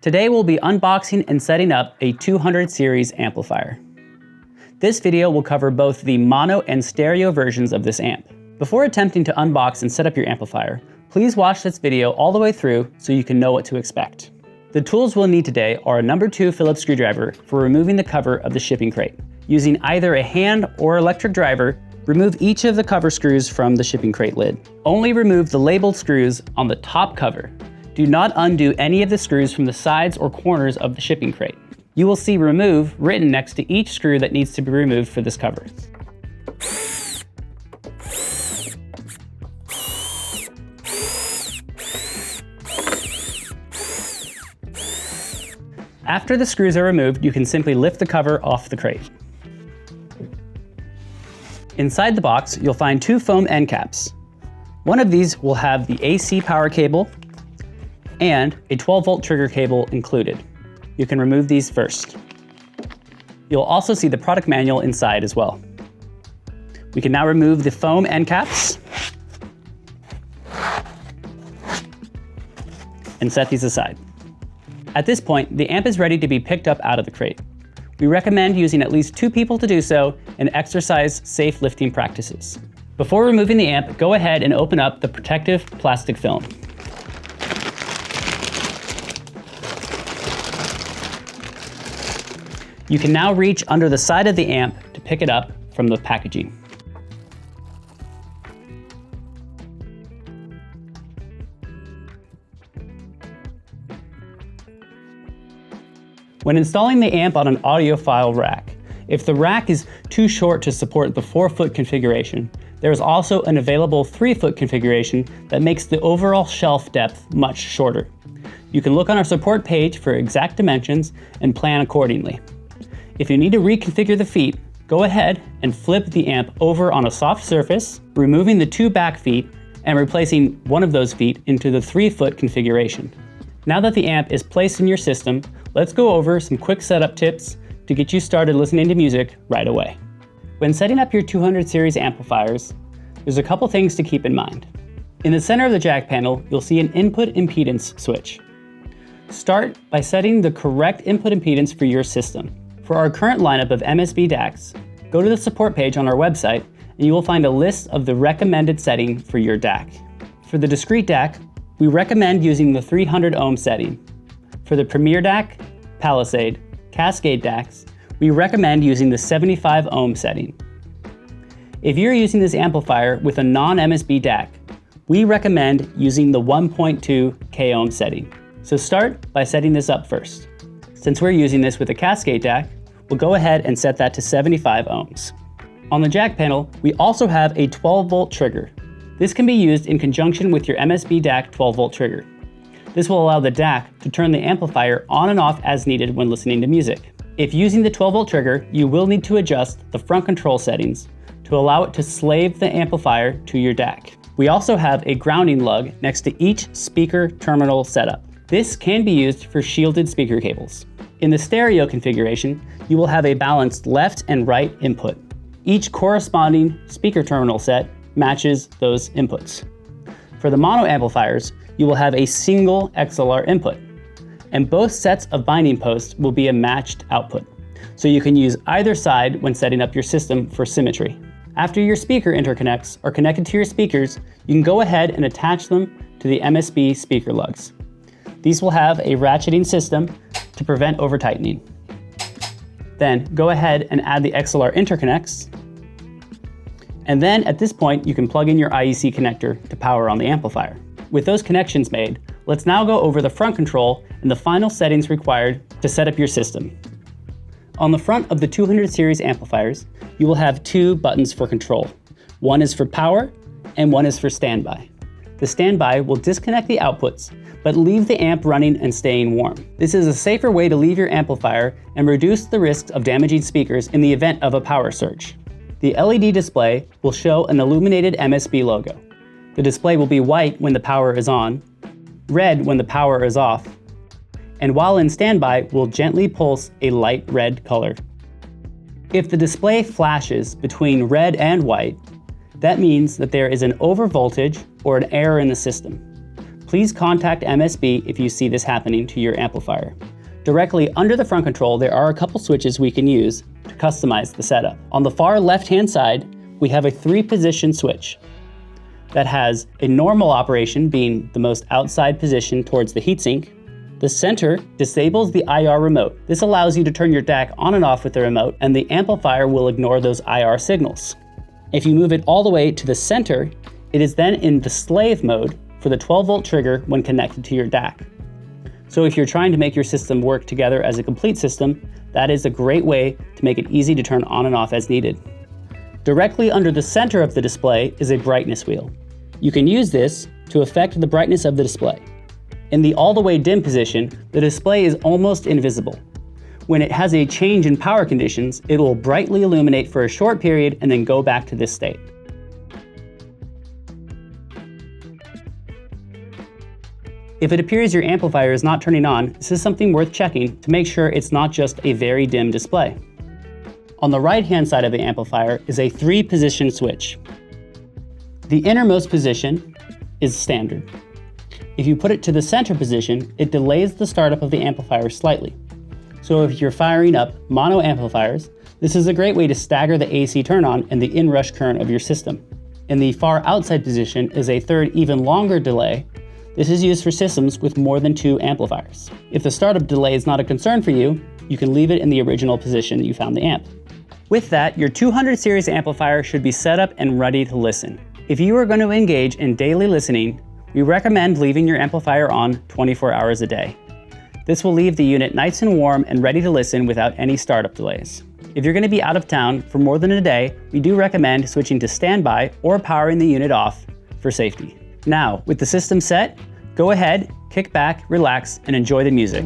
Today we'll be unboxing and setting up a 200 series amplifier. This video will cover both the mono and stereo versions of this amp. Before attempting to unbox and set up your amplifier, please watch this video all the way through so you can know what to expect. The tools we'll need today are a No. 2 Phillips screwdriver for removing the cover of the shipping crate. Using either a hand or electric driver, remove each of the cover screws from the shipping crate lid. Only remove the labeled screws on the top cover. Do not undo any of the screws from the sides or corners of the shipping crate. You will see "remove" written next to each screw that needs to be removed for this cover. After the screws are removed, you can simply lift the cover off the crate. Inside the box, you'll find two foam end caps. One of these will have the AC power cable and a 12-volt trigger cable included. You can remove these first. You'll also see the product manual inside as well. We can now remove the foam end caps and set these aside. At this point, the amp is ready to be picked up out of the crate. We recommend using at least 2 people to do so and exercise safe lifting practices. Before removing the amp, go ahead and open up the protective plastic film. You can now reach under the side of the amp to pick it up from the packaging. When installing the amp on an audiophile rack, if the rack is too short to support the 4-foot configuration, there is also an available 3-foot configuration that makes the overall shelf depth much shorter. You can look on our support page for exact dimensions and plan accordingly. If you need to reconfigure the feet, go ahead and flip the amp over on a soft surface, removing the 2 back feet and replacing one of those feet into the 3-foot configuration. Now that the amp is placed in your system, let's go over some quick setup tips to get you started listening to music right away. When setting up your 200 series amplifiers, there's a couple things to keep in mind. In the center of the jack panel, you'll see an input impedance switch. Start by setting the correct input impedance for your system. For our current lineup of MSB DACs, go to the support page on our website and you will find a list of the recommended setting for your DAC. For the Discrete DAC, we recommend using the 300 ohm setting. For the Premier DAC, Palisade, Cascade DACs, we recommend using the 75 ohm setting. If you're using this amplifier with a non-MSB DAC, we recommend using the 1.2 k ohm setting. So start by setting this up first. Since we're using this with a Cascade DAC, we'll go ahead and set that to 75 ohms. On the jack panel, we also have a 12-volt trigger. This can be used in conjunction with your MSB DAC 12-volt trigger. This will allow the DAC to turn the amplifier on and off as needed when listening to music. If using the 12-volt trigger, you will need to adjust the front control settings to allow it to slave the amplifier to your DAC. We also have a grounding lug next to each speaker terminal setup. This can be used for shielded speaker cables. In the stereo configuration, you will have a balanced left and right input. Each corresponding speaker terminal set matches those inputs. For the mono amplifiers, you will have a single XLR input, and both sets of binding posts will be a matched output, so you can use either side when setting up your system for symmetry. After your speaker interconnects are connected to your speakers, you can go ahead and attach them to the MSB speaker lugs. These will have a ratcheting system to prevent over-tightening. Then go ahead and add the XLR interconnects, and then at this point you can plug in your IEC connector to power on the amplifier. With those connections made, let's now go over the front control and the final settings required to set up your system. On the front of the 200 series amplifiers, you will have 2 buttons for control. One is for power and one is for standby. The standby will disconnect the outputs, but leave the amp running and staying warm. This is a safer way to leave your amplifier and reduce the risks of damaging speakers in the event of a power surge. The LED display will show an illuminated MSB logo. The display will be white when the power is on, red when the power is off, and while in standby will gently pulse a light red color. If the display flashes between red and white, that means that there is an overvoltage or an error in the system. Please contact MSB if you see this happening to your amplifier. Directly under the front control, there are a couple switches we can use to customize the setup. On the far left-hand side, we have a 3-position switch that has a normal operation being the most outside position towards the heatsink. The center disables the IR remote. This allows you to turn your DAC on and off with the remote, and the amplifier will ignore those IR signals. If you move it all the way to the center, it is then in the slave mode for the 12-volt trigger when connected to your DAC. So if you're trying to make your system work together as a complete system, that is a great way to make it easy to turn on and off as needed. Directly under the center of the display is a brightness wheel. You can use this to affect the brightness of the display. In the all-the-way dim position, the display is almost invisible. When it has a change in power conditions, it will brightly illuminate for a short period and then go back to this state. If it appears your amplifier is not turning on, this is something worth checking to make sure it's not just a very dim display. On the right-hand side of the amplifier is a 3-position switch. The innermost position is standard. If you put it to the center position, it delays the startup of the amplifier slightly. So if you're firing up mono amplifiers, this is a great way to stagger the AC turn-on and the inrush current of your system. In the far outside position is a third, even longer delay. This is used for systems with more than 2 amplifiers. If the startup delay is not a concern for you, you can leave it in the original position that you found the amp. With that, your 200 series amplifier should be set up and ready to listen. If you are going to engage in daily listening, we recommend leaving your amplifier on 24 hours a day. This will leave the unit nice and warm and ready to listen without any startup delays. If you're going to be out of town for more than a day, we do recommend switching to standby or powering the unit off for safety. Now, with the system set, go ahead, kick back, relax, and enjoy the music.